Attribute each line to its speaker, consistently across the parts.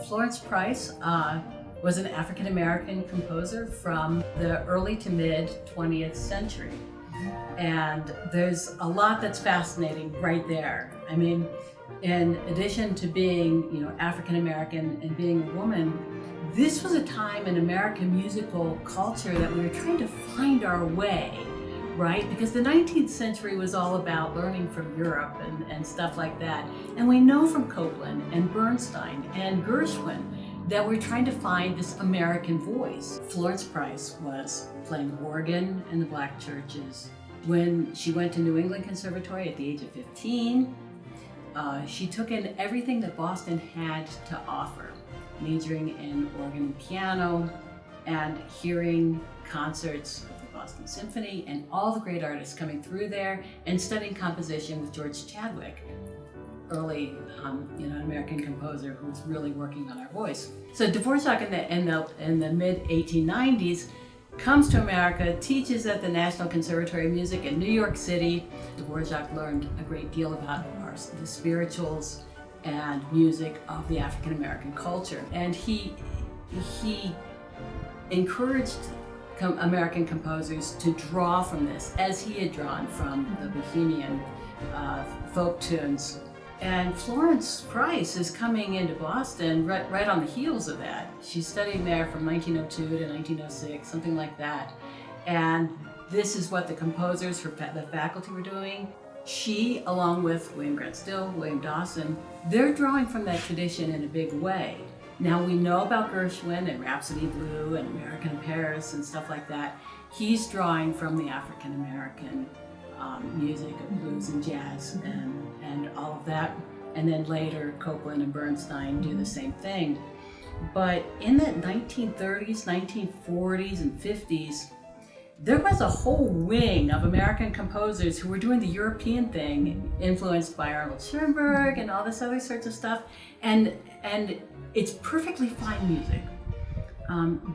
Speaker 1: Florence Price was an African-American composer from the early to mid 20th century. And there's a lot that's fascinating right there. I mean, in addition to being, African-American and being a woman, this was a time in American musical culture that we were trying to find our way, right? Because the 19th century was all about learning from Europe and stuff like that. And we know from Copland and Bernstein and Gershwin that we're trying to find this American voice. Florence Price was playing organ in the black churches. When she went to New England Conservatory at the age of 15, she took in everything that Boston had to offer, majoring in organ and piano and hearing concerts of the Boston Symphony and all the great artists coming through there, and studying composition with George Chadwick, early American composer who was really working on our voice. So Dvorak in the mid 1890s comes to America, teaches at the National Conservatory of Music in New York City. Dvorak learned a great deal about the spirituals and music of the African American culture, and he encouraged American composers to draw from this, as he had drawn from the Bohemian folk tunes. And Florence Price is coming into Boston right on the heels of that. She's studying there from 1902 to 1906, something like that. And this is what the composers, the faculty were doing. She, along with William Grant Still, William Dawson, they're drawing from that tradition in a big way. Now we know about Gershwin and Rhapsody Blue and American in Paris and stuff like that. He's drawing from the African American music of blues and jazz and all of that. And then later Copland and Bernstein do the same thing. But in the 1930s, 1940s, and 50s, there was a whole wing of American composers who were doing the European thing, influenced by Arnold Schoenberg and all this other sorts of stuff. And it's perfectly fine music.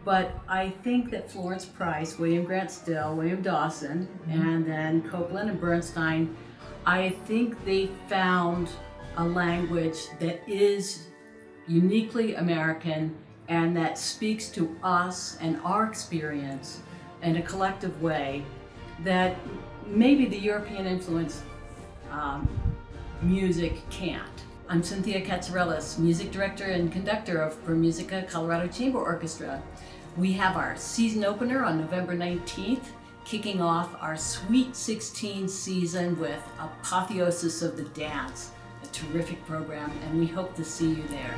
Speaker 1: But I think that Florence Price, William Grant Still, William Dawson, and then Copland and Bernstein, I think they found a language that is uniquely American and that speaks to us and our experience in a collective way that maybe the European influenced music can't. I'm Cynthia Katsarelis, music director and conductor of Pro Musica Colorado Chamber Orchestra. We have our season opener on November 19th, kicking off our Sweet 16 season with Apotheosis of the Dance, a terrific program, and we hope to see you there.